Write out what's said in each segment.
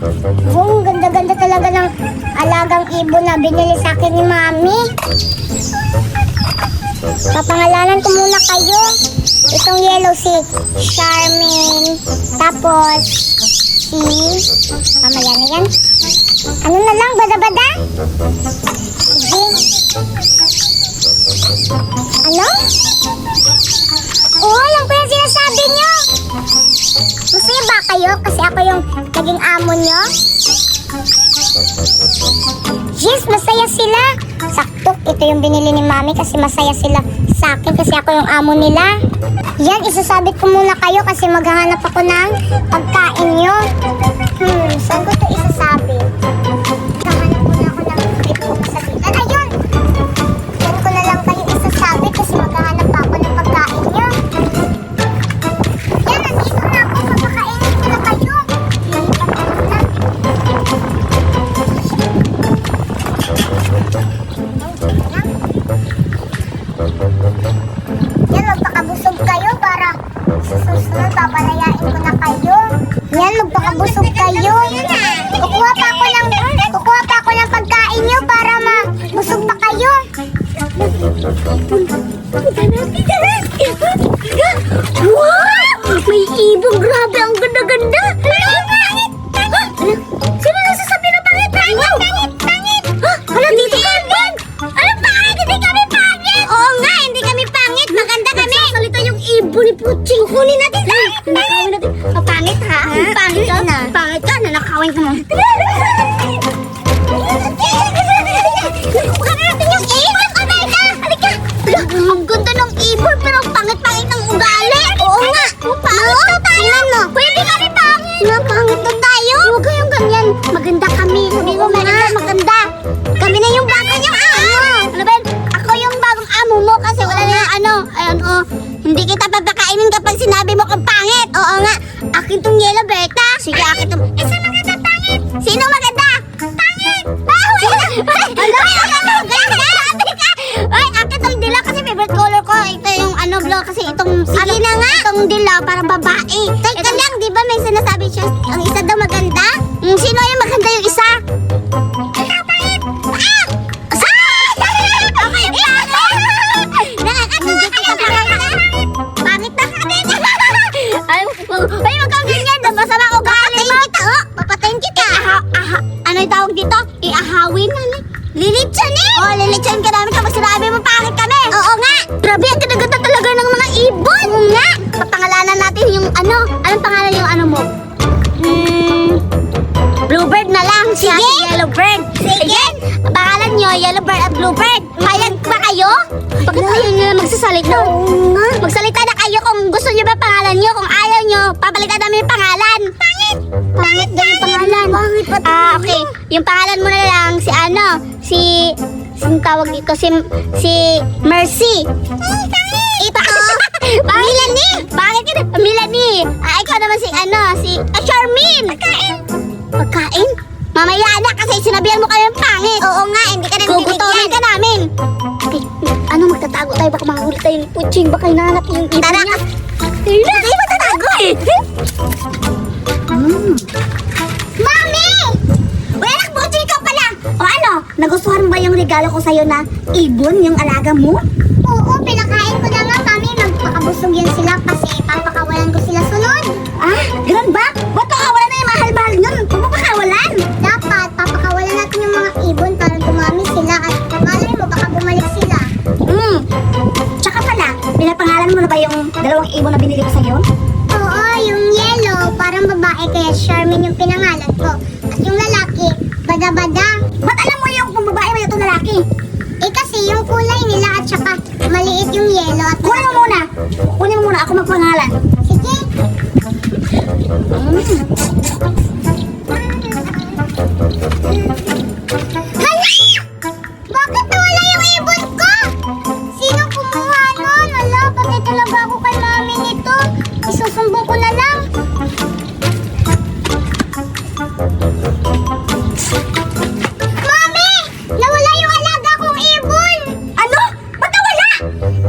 Ang ganda-ganda talaga ng alagang ibon na binili sa akin ni Mami. Papangalanan ko muna kayo. Itong yellow si Charmin. Tapos si... mamaya na yan. Ano na lang, bada-bada? Sige. Ano? Oo, alam ko yung sinasabi nyo. Masaya ba kayo kasi ako yung naging amo nyo? Yes, masaya sila. Sakto, ito yung binili ni Mami kasi masaya sila sa akin kasi ako yung amo nila. Yan, isasabit ko muna kayo kasi maghahanap ako ng pagkain nyo. Saan ko ito isasabit? Maghahanap muna ako ng sabitan. Ayun! Yan ko na lang kayo isasabit kasi maghahanap pa ako ng pagkain nyo. Yan, nandito na ako. Papakainin ko na kayo. Yan, magpakabusog kayo para sa susunod papalayain ko na kayo. Yan, magpakabusog kayo. Kukuha pa ako ng pagkain nyo para mabusog pa kayo. Wow! May ibon, grabe, ang ganda-ganda. Sino nasasabi na pangit? Pangit! Hala, dito kami! Anong pangit? Hindi kami pangit! Oo nga, hindi kami pangit. Maganda kami. Salita yung ibon ni Puching. Kunin natin. Nanakawin natin. Pangit ha? Pangit ka na. Pangit ka, nanakawin ka mo. Nakuha na natin yung ibon. Halika. Ang ganda ng ibon pero pangit-pangit ng ugali. Oo nga. Pangit daw tayo. Pwede kami pangit. Pangit daw tayo. Huwag kayong ganyan. Maganda kami. Sabi ko maganda. Kami na yung bagong yung amo. Ano ba? Ako yung bagong amo mo kasi wala na ano. Ayun hindi kita papakainin kapag sinabi mo kang pangit. Oo nga. Akin tong yellow, Berta. Sige, akin tong... Isa maganda pangit. Sino maganda? Pangit. Ay, akin tong dilaw kasi favorite color ko. Ito yung blue kasi itong... Sige na nga. Itong dilaw parang babae. Teka lang, di ba may sinasabi siya ang isa daw maganda? Sino yung maganda yung isa? Ikaw, pangit. Pangit na kanin. Ay, wag kang ganyan. Masama ko galing mo. Papatayin kita. Ano yung tawag dito? Iahawin na. Lilitsan eh. Oo, lilitsan ka namin kapag sinabi mo pangit kami. Oo nga. Grabe, ang ganda-ganda talaga ng mga ibon. Oo nga. Papangalanan natin yung ano. Anong pangalan yung ano mo? Bluebird na lang. Sige. Yellowbird. Sige. Pangalan nyo, Yellowbird at Bluebird. Payag ba kayo? Bakit ayaw nyo na magsasalita? Magsalita na kayo kung gusto nyo ba pangalan nyo. Kung ayaw nyo, papalitan namin yung pangalan. Pangit! Pangit daw yung pangalan. Pangit pa okay. Yung pangalan mo na lang, si ano? Sino tawag dito? Si Mercy. Ito. Melanie. Bakit yun? Melanie. Ikaw naman si Charmin. Pagkain? Mamaya na kasi sinabihan mo kami pangit. Oo nga, hindi ka namin bibigyan. Gugutomin ka namin. Okay, magtatago tayo? Baka makahuli tayo ni Puching. Baka hinahanap yung ibon niya. Tara! Hindi magtatago eh. Mami! Uy, anak, Puching ka pala. O ano, nagustuhan mo ba yung regalo ko sa'yo na ibon, yung alaga mo? Oo, pinakain ko na nga, Mami. Magpakabusog yan sila kasi papakawalan ko sila sunod. Ganun ba? Ba't pakawalan na yung mahal-mahal nyo? Pumapakawalan? Dapat, papakawalan natin yung mga ibon para dumami sila at malay mo, baka bumalik sila. Tsaka pala, pinapangalan mo na ba yung dalawang ibon na binili ko sa'yo? Oo, yung yellow, parang babae kaya Charmin yung pinangalan ko. At yung lalaki, bada-bada. Ba't alam mo yung kung babae mo yung lalaki? Kasi yung kulay nila at saka maliit yung yellow at... Kunin mo muna, ako magpangalan. Sige. Hala! Bakit nawala yung ibon ko? Sinong kumuha nun? Wala, patay talaga ako kay Mami nito. Isusumbong ko na lang. Mami! Nawala yung alaga kong ibon! Ano? Ba't nawala?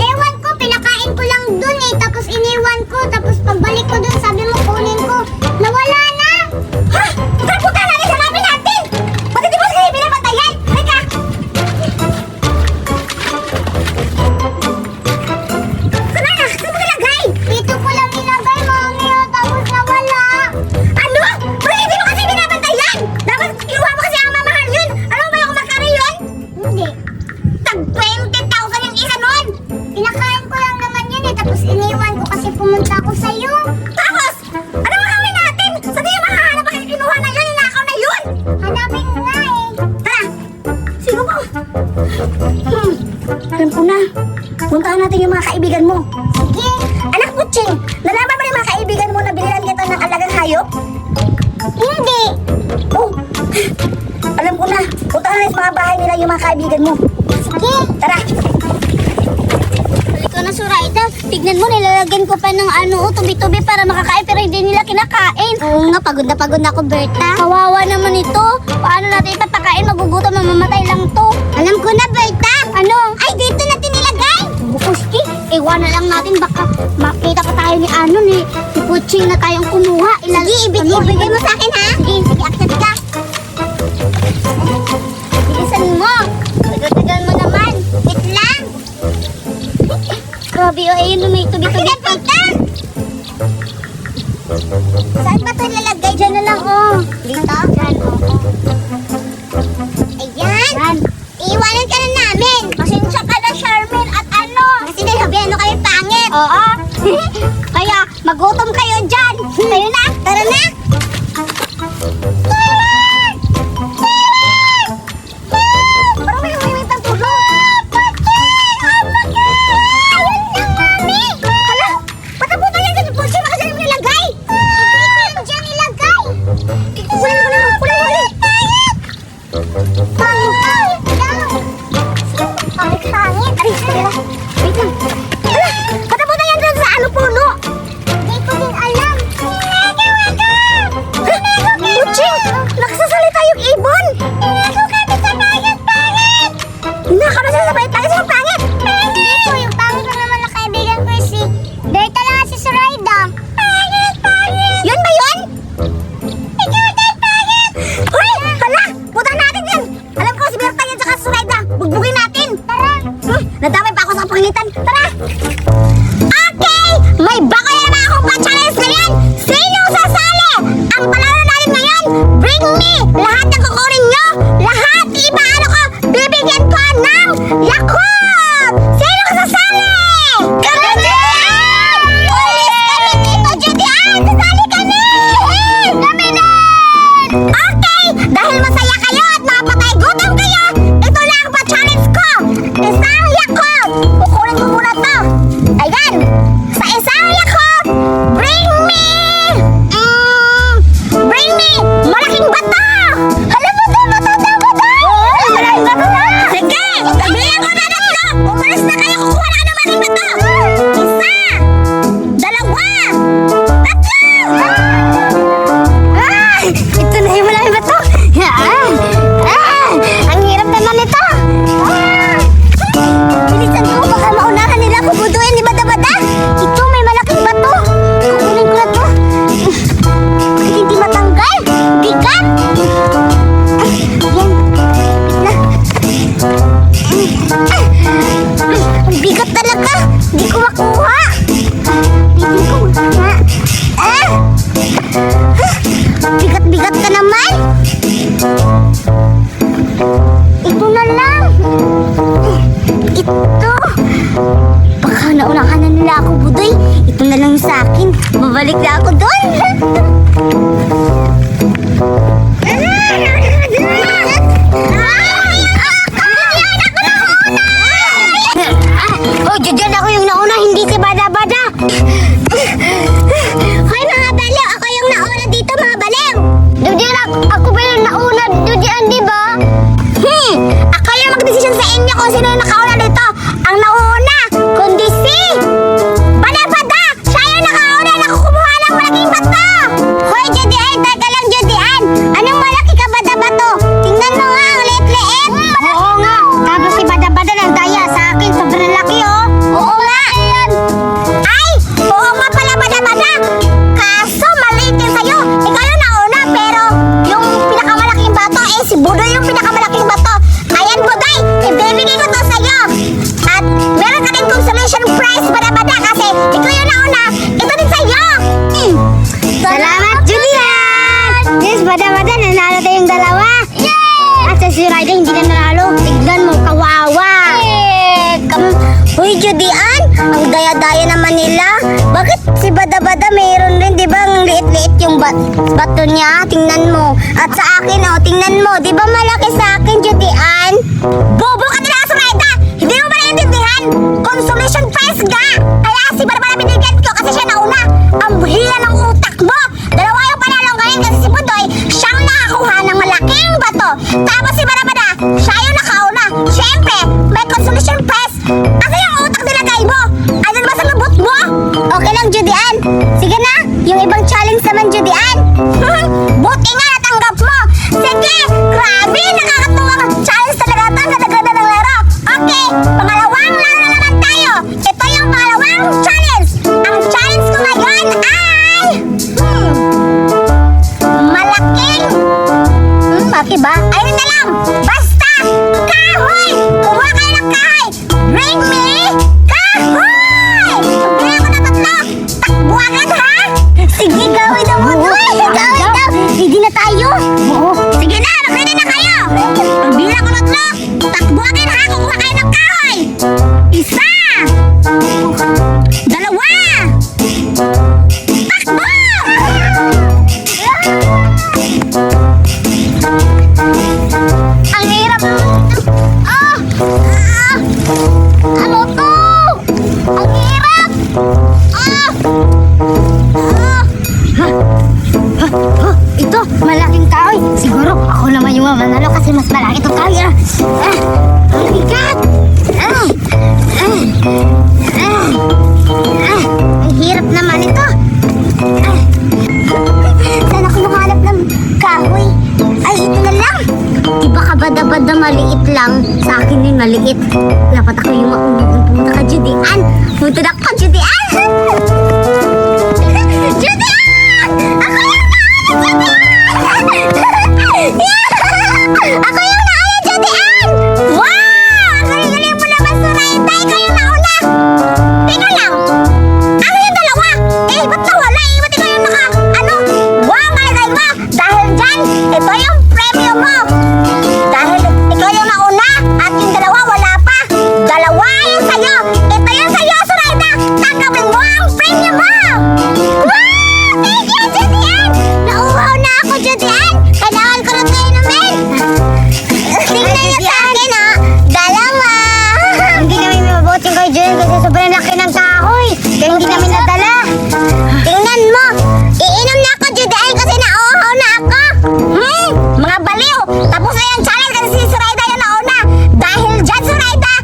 Ewan ko, pinakain ko lang dun eh. Tapos iniwan ko. Tapos pagbalik ko dun, sabi mo kunin ko. Nawala na! puntahan natin yung mga kaibigan mo. Sige. Anak Butching, nalaman mo yung mga kaibigan mo na binilan kita ng alagang hayop? Hindi. Oh, alam ko na. Puntahan natin sa mga bahay nila yung mga kaibigan mo. Sige. Tara. Halika na, Zoraida. Tignan mo, nilalagyan ko pa ng tubi-tubi para makakain pero hindi nila kinakain. Oo nga, pagod na ako, Berta. Kawawa naman ito. Paano natin ipapakain? Magugutom, mamamatay lang to. Alam ko na, Berta. Ano? Ay, dito natin nilagay. Bukuski, iwan na lang natin. Baka makita pa tayo ni Puching na tayong kumuha. Sige, ibigay mo sa akin, ha? Sige, akit ka. Bilisan mo. Tagal mo naman. Wait lang. Grabe, ayun, may tubi-tubi. Berta. Saan ba ito ilalagay? Diyan na lang, Dito? Diyan, Ayan. Yan. Iiwanan ka na namin. Pasensya ka na, Charmaine, at Kasi nasabihan mo kami pangit. Oo. Kaya, magutom kayo dyan. Kayo na. Tara na. Parang may umimit ng tulo. Hala, patapunan yan sa pulsi. Baka saan mo nilagay? Hindi ko dyan nilagay. Kulang mo na. Kulang mo ulit. Pangit. Pangit. Pangit. Aray, tara. Wait lang. Hala, patapunan yan dyan sa puno. Hindi ko din alam. Butching, nagsasalita yung ibon. Inago kami sa pangit-pangit. Hinaka na sila sa pangit-pangit. Sino pangit? Hindi po, yung pangit na naman na kaibigan ko si Berta lang at si Zoraida. Pangit! Yun ba yun? Ikaw din pangit! Hoy! Hala! Putang natin yan! Alam ko si Berta yan tsaka si Zoraida. Bugbugin natin! Tara! Nadamay pa ako sa pangitan. Tara! Okay! May bago na naman akong pa-challenge ngayon! Sinong sasali? Ang palaro natin ngayon, bring me! Lahat ng kukunin nyo! Lahat! Ipaano ko! Bibigyan ko ng Yakult! Sinong sasali? Kami din! Pulis kami dito, Judian! Sasali kami! Kami din! Okay! Dahil masaya kayo at mapatay gutom kayo, ito lang pa challenge ko! Isang Yakult! Kukunin ko muna to! Ayan! Sa isang Yakult, bring me! Bring me! Malaking bato! Alam mo ba malaking bato? Malaking bato na! Sige! Sabihin ko na tatlo! Umalis na kayo! Kukuha na ng malaking bato! Isa! Dalawa! Tatlo! Ay! Ito na yung malaking bato! Ang hirap naman ito! Bilisan ko! Baka maunahan nila ako buduin ni Bada-Bada! Ito may malaking bato! Kukunin ko na to! Hindi matanggal! Bigat! Yan! Ang bigat talaga! Hindi ko makuha! Hindi ko makuha! Bigat-bigat ka naman! Ito na lang! Ito! Baka naunahan na nila ako, Budoy. Ito na lang sa akin. Babalik na ako doon. Oh, dyan ako yung nauna, hindi si Bada-Bada. Hoy mga baliw, ako yung nauna dito mga baliw. Dudian, ako ba yung nauna? Dudian, di ba? Ako yung mag-desisyon sa inyo kung sino yung nakauna dito. Ang nauna, kundi si Bada-Bada. Siya yung nakauna na kumuha ng malaking bato. Hoy, Judian, teka lang, Judian. Anong malaki ka Bada-Bato? Tingnan mo nga, ang liit-liit. Oo nga. Tapos si Bada-Bada ng daya sa akin. Sobrang laki, oh. Oo nga. Ay, oo nga pala Bada-Bada. Kaso maliit din sa'yo. Ikaw yung nauna, pero yung pinakamalaking bato, si Budoy yung pinakamalaking bato. Ayan, Budoy, ibibigay ko to sa'yo. At meron ka din consolation prize, Bada-Bada, kasi ikaw yung nauna. Ito din sa'yo. Salamat, Julian! Yes, Bada-Bada, nanalo tayong dalawa. Yay! At sa Zoraida, hindi na nanalo. Tignan mo, kawawa. Uy, Judian, ang daya-daya naman nila. Bakit si Bada-Bada mayroon rin, di ba? Ang liit-liit yung bato niya. Tingnan mo. At sa akin, tingnan mo. Di ba malaki sa akin, Judian? Bobo ka nila, Zoraida! Hindi mo ba naiintindihan? consolation prize ga! Kaya si Barbara binigyan ko kasi siya nauna. Ang hila ng utak mo! Dalawa yung panalo ngayon kasi si Budoy, siyang nakakuha ng malaking bato. Tapos si Barbara, siya yung nakauna. Siyempre, may consolation prize. Kasi yung utak nilagay mo, andun ba sa lubot mo? Okay lang, Judy Ann. Sige na, yung ibang challenge naman, Judy Ann. Buti nga natanggap mo. Sige, grabe, nakakatuwang challenge talaga ito. Ang ganda-ganda ng laro. Okay, pangalawang laro na naman tayo. Ito yung pangalawang challenge. Ang challenge ko ngayon ay... malaking... mati ba? Ayun na lang. Basta, kahoy! Kumuha kayo ng kahoy. Bring me kahoy! Bigyan ko na tatlo. Takbo agad, ha? Sige, kahoy na mo. Kahoy daw. Ready na tayo? Oo. Sige na, mag-ready na kayo. Pagbilang ko tatlo. Takbo agad, ha? Kukuha kayo ng kahoy. Isa. Dalawa. Takbo! Ang hirap. Ano to? Ang hirap. Ito, malaking kahoy. Siguro ako naman yung manalo kasi mas malaki itong kahoy. Ang bigat. Ang hirap naman ito. Saan ako makahanap ng kahoy? Ay, ito na lang. Diba kabada-bada maliit lang? Sa akin yun maliit. Dapat ako yung maunang pumunta ka, Judy Ann. Punta na ako, Judy Ann. Judy Ann! Ako yung nauna, Judy Ann! Ako yung nauna, Judy Ann! Wow! Ang galing-galing mo naman, Surayda. Ikaw yung nauna. Teka lang. Ako yung dalawa. Eh, ba't nawala eh? Ba't ikaw yung wow, galing mo. Dahil dyan, ito yung premyo mo. Dahil ikaw yung nauna at yung dalawa wala pa. Dalawa yung sa'yo. Ito yung sa'yo, Surayda. Tanggapin mo ang premyo mo. Wow! Thank you, Judy Ann. Nauuhaw na ako, Judy Ann. Kailangan ko na ito inumin. Tingnan niyo sa akin, ha. Dalawa. Hindi namin mabuting kay Judy kasi sobrang laki ng kahoy. Kaya hindi namin nadala. Tingnan mo. Iinom na ako, Judy Ann, kasi nauuhaw na ako. Mga baliw. Tapos na yung challenge kasi si Surayda yung nauna. Dahil dyan, Surayda,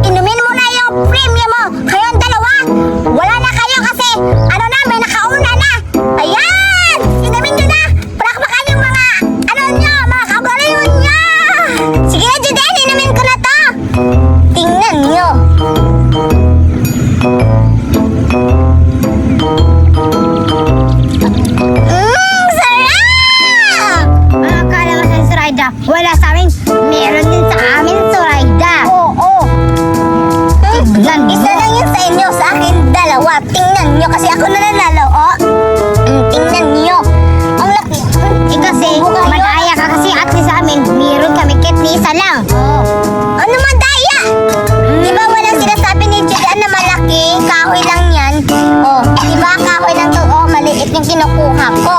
inumin mo na yung premium mo. Kayong dalawa, wala na kayo kasi ano na, may nakauna na. Ayan! Inumin nyo na. Palakpakan yung mga, mga kabaliw nyo. Sige na, Judy Ann, inumin ko na to. Tingnan nyo. Sarap! Akala mo sa Surayda, wala sa amin. Meron din sa amin, Surayda. Oo. Tingnan, isa lang yun sa inyo, sa akin dalawa. Tingnan nyo, kasi ako nananalo, oh. Tingnan nyo. Ang laki. Kasi, madaya ka kasi at sa amin, meron kami kit ni isa lang. Ano madaya? Di ba walang sinasabi ni Julian na malaki? Kahoy lang yan. Oh, di ba kahoy lang to? Oh, maliit yung kinukuha ko.